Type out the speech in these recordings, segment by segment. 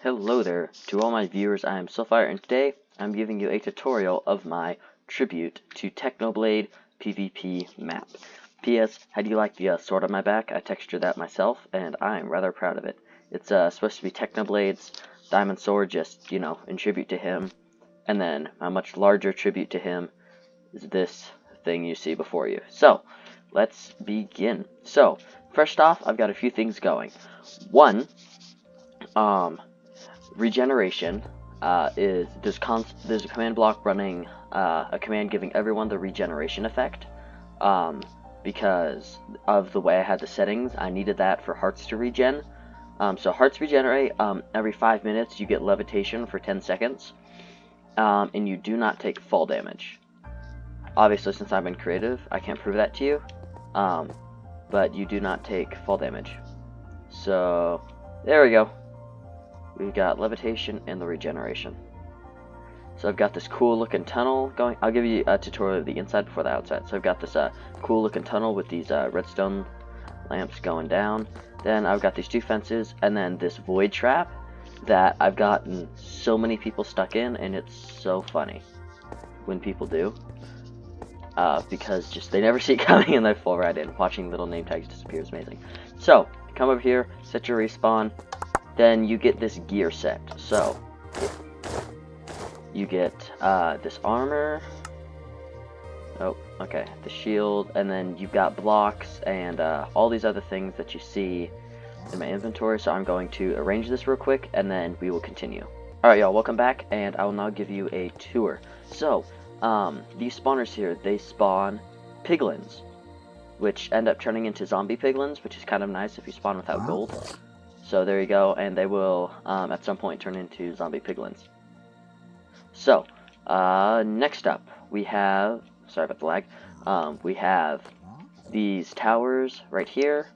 Hello there to all my viewers. I am SoulFire, and today I'm giving you a tutorial of my tribute to Technoblade PvP map. P.S. How do you like the sword on my back? I textured that myself, and I'm rather proud of it. It's supposed to be Technoblade's diamond sword, just, in tribute to him. And then a much larger tribute to him is this thing you see before you. So, let's begin. So, first off, I've got a few things going. One, regeneration there's a command block running a command giving everyone the regeneration effect. Because of the way I had the settings, I needed that for hearts to regen. So hearts regenerate every 5 minutes. You get levitation for 10 seconds, and you do not take fall damage. Obviously, since I'm in creative, I can't prove that to you, but you do not take fall damage. So there we go. We've got levitation and the regeneration. So I've got this cool looking tunnel going. I'll give you a tutorial of the inside before the outside. So I've got this cool looking tunnel with these redstone lamps going down. Then I've got these two fences, and then this void trap that I've gotten so many people stuck in, and it's so funny when people do. Because just they never see it coming and they fall right in. Watching little name tags disappear is amazing. So come over here, set your respawn. Then you get this gear set. So you get this armor. Oh, okay, the shield, and then you've got blocks and all these other things that you see in my inventory. So I'm going to arrange this real quick, and then we will continue. Alright, y'all, welcome back, and I will now give you a tour. So, these spawners here, they spawn piglins, which end up turning into zombie piglins, which is kind of nice if you spawn without gold. So there you go, and they will, at some point, turn into zombie piglins. So, next up, we have, sorry about the lag, we have these towers right here,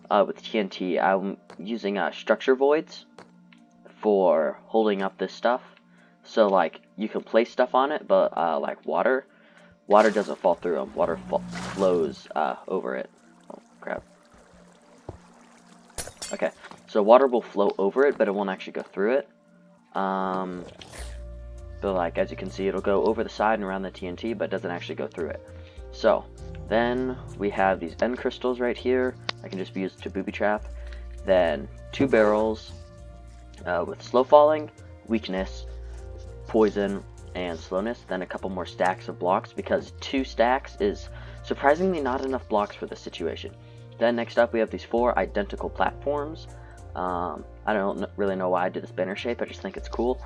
with TNT. I'm using, structure voids for holding up this stuff. So, like, you can place stuff on it, but, like water doesn't fall through them. Water flows, over it. Oh, crap. Okay, so water will flow over it, but it won't actually go through it. But like, as you can see, it'll go over the side and around the TNT, but it doesn't actually go through it. So, then we have these end crystals right here. I can just be used to booby trap. Then 2 barrels with slow falling, weakness, poison, and slowness. Then a couple more stacks of blocks, because 2 stacks is surprisingly not enough blocks for this situation. Then next up we have these 4 identical platforms. I don't really know why I did this banner shape, I just think it's cool.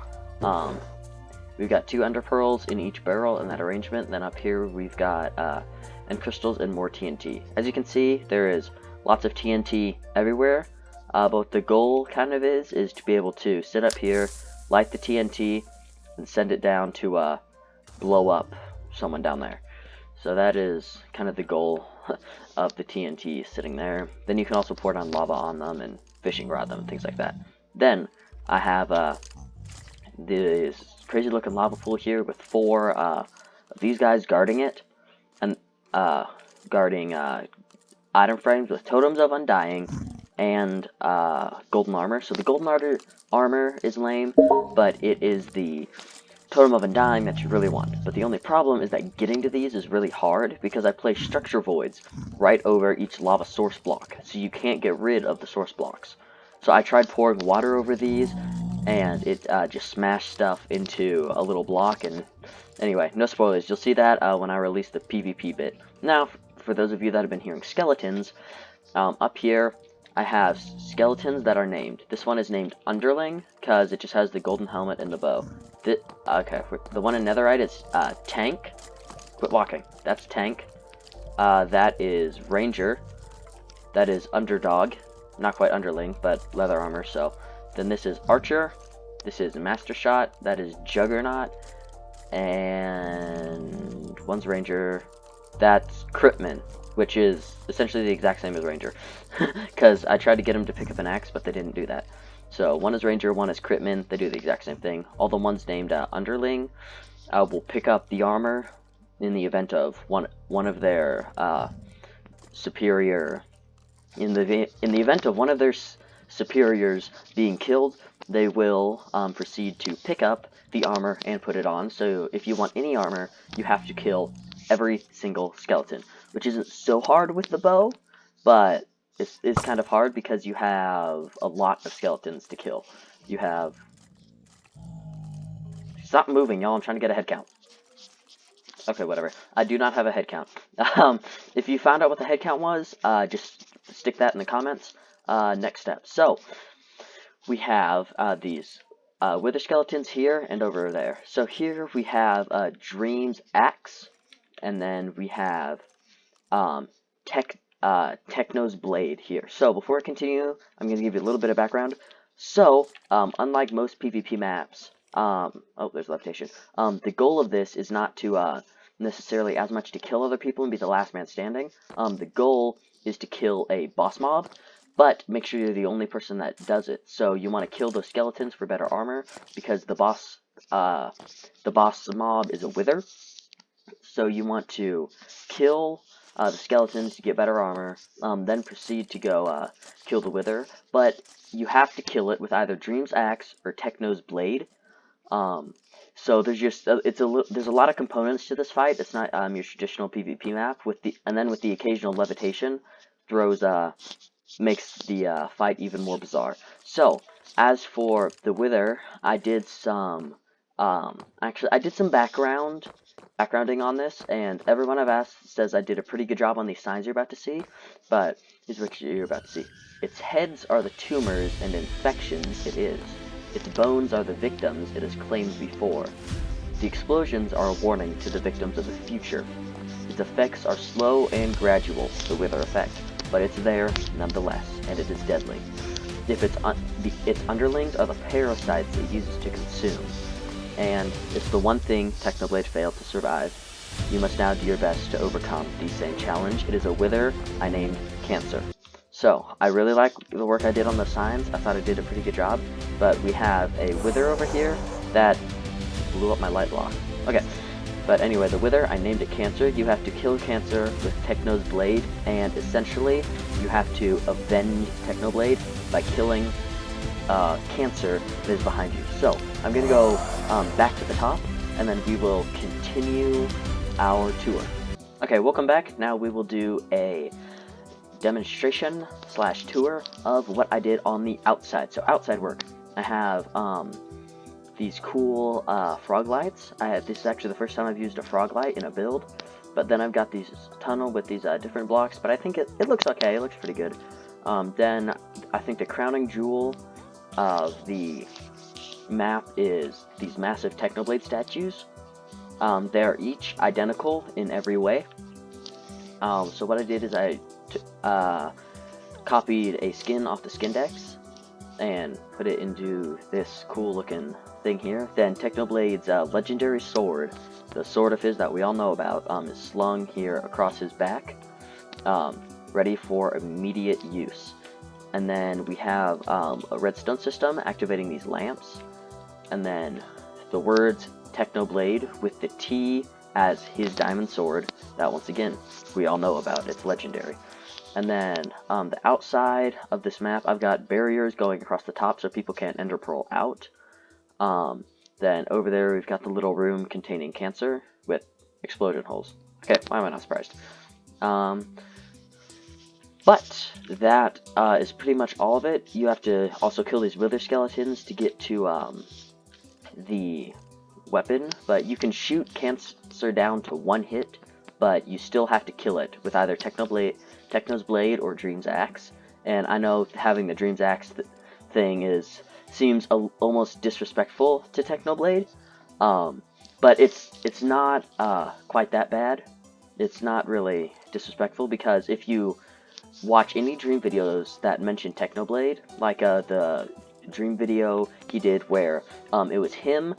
We've got 2 ender pearls in each barrel in that arrangement. Then up here we've got end crystals and more TNT. As you can see, there is lots of TNT everywhere. But what the goal kind of is to be able to sit up here, light the TNT, and send it down to blow up someone down there. So that is kind of the goal of the TNT sitting there. Then you can also pour down lava on them and fishing rod them and things like that. Then I have this crazy looking lava pool here with 4 of these guys guarding it, and guarding item frames with totems of undying and golden armor. So the golden armor is lame, but it is the totem of undying that you really want. But the only problem is that getting to these is really hard, because I place structure voids right over each lava source block, so you can't get rid of the source blocks. So I tried pouring water over these, and it just smashed stuff into a little block. And anyway, no spoilers, you'll see that when I release the PvP bit. Now, for those of you that have been hearing skeletons, up here I have skeletons that are named. This one is named Underling, because it just has the golden helmet and the bow. Okay, the one in Netherite is Tank. Quit walking. That's Tank. That is Ranger. That is Underdog. Not quite Underling, but leather armor. So then this is Archer. This is Master Shot. That is Juggernaut. And one's Ranger. That's Critman, which is essentially the exact same as Ranger, because I tried to get him to pick up an axe, but they didn't do that. So one is Ranger, one is Critman. They do the exact same thing. All the ones named Underling will pick up the armor in the event of one of their superior. In the event of one of their superiors being killed, they will proceed to pick up the armor and put it on. So if you want any armor, you have to kill every single skeleton, which isn't so hard with the bow, but it's kind of hard because you have a lot of skeletons to kill. You have... Stop moving, y'all. I'm trying to get a head count. Okay, whatever. I do not have a head count. If you found out what the head count was, just stick that in the comments. Next step. So, we have these wither skeletons here and over there. So here we have Dream's axe, and then we have Techno's blade here. So before I continue, I'm going to give you a little bit of background. So, unlike most PvP maps, oh, there's levitation. The goal of this is not to necessarily as much to kill other people and be the last man standing. The goal is to kill a boss mob, but make sure you're the only person that does it. So you want to kill those skeletons for better armor, because the boss mob is a wither. So you want to kill the skeletons to get better armor, then proceed to go kill the wither. But you have to kill it with either Dream's axe or Techno's blade. So there's just there's a lot of components to this fight. It's not your traditional PvP map and then with the occasional levitation makes the fight even more bizarre. So as for the wither, I did some actually I did some backgrounding on this, and everyone I've asked says I did a pretty good job on these signs you're about to see. But here's what you're about to see. Its heads are the tumors and infections it is. Its bones are the victims it has claimed before. The explosions are a warning to the victims of the future. Its effects are slow and gradual, the wither effect, but it's there nonetheless, and it is deadly. If its underlings are the parasites it uses to consume, and it's the one thing Technoblade failed to survive. You must now do your best to overcome the same challenge. It is a wither I named Cancer. So, I really like the work I did on the signs. I thought I did a pretty good job. But we have a wither over here that blew up my light block. Okay, but anyway, the wither, I named it Cancer. You have to kill Cancer with Techno's blade, and essentially, you have to avenge Technoblade by killing Cancer that is behind you. So, I'm going to go back to the top, and then we will continue our tour. Okay, welcome back. Now we will do a demonstration / tour of what I did on the outside. So outside work, I have these cool frog lights. This is actually the first time I've used a frog light in a build, but then I've got these tunnel with these different blocks, but I think it looks okay. It looks pretty good. Then I think the crowning jewel of the map is these massive Technoblade statues. They're each identical in every way. So what I did is I copied a skin off the Skindex and put it into this cool looking thing here. Then Technoblade's legendary sword, the sword of his that we all know about, is slung here across his back, ready for immediate use. And then we have a redstone system activating these lamps, and then the words Technoblade with the T as his diamond sword, that once again we all know about. It's legendary. And then the outside of this map, I've got barriers going across the top so people can't ender pearl out. Then over there we've got the little room containing Cancer with explosion holes. Okay, why am I not surprised? But that is pretty much all of it. You have to also kill these wither skeletons to get to the weapon, but you can shoot Cancer down to one hit, but you still have to kill it with either Techno's blade or Dream's axe. And I know having the Dream's axe thing seems almost disrespectful to Technoblade, but it's not quite that bad. It's not really disrespectful, because if you watch any Dream videos that mention Technoblade, like the Dream video he did where it was him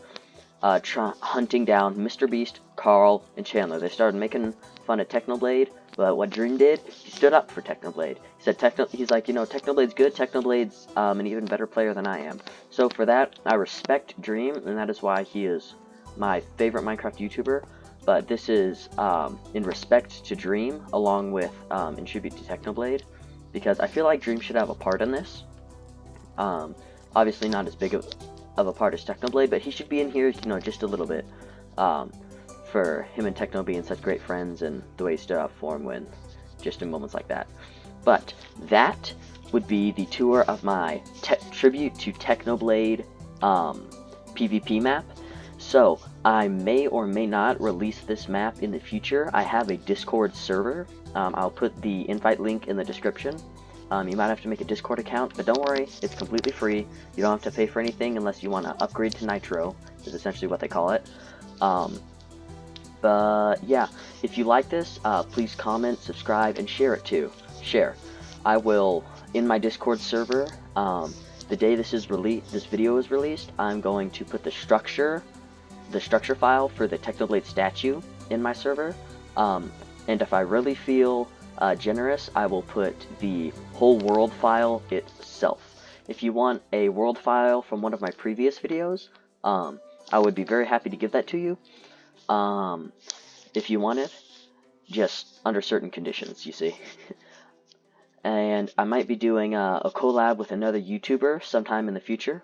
hunting down Mr. Beast, Carl, and Chandler. They started making fun of Technoblade, but what Dream did, he stood up for Technoblade. He said he's like, you know, Technoblade's good. Technoblade's an even better player than I am. So for that, I respect Dream, and that is why he is my favorite Minecraft YouTuber. But this is in respect to Dream, along with in tribute to Technoblade, because I feel like Dream should have a part in this. Obviously not as big of a part as Technoblade, but he should be in here, you know, just a little bit. For him and Techno being such great friends, and the way he stood up for him when just in moments like that. But that would be the tour of my tribute to Technoblade PvP map. So I may or may not release this map in the future. I have a Discord server. I'll put the invite link in the description. You might have to make a Discord account, but don't worry, it's completely free. You don't have to pay for anything unless you want to upgrade to Nitro, is essentially what they call it. But yeah, if you like this, please comment, subscribe, and share it too. Share. I will, in my Discord server, the day this video is released, I'm going to put the structure file for the Technoblade statue in my server. And if I really feel generous, I will put the whole world file itself. If you want a world file from one of my previous videos, I would be very happy to give that to you. If you want it, just under certain conditions, you see. And I might be doing a collab with another YouTuber sometime in the future.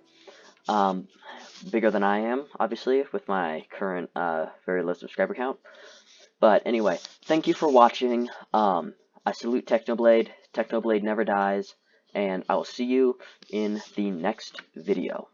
Bigger than I am, obviously, with my current very low subscriber count. But anyway, thank you for watching. I salute Technoblade. Technoblade never dies. And I will see you in the next video.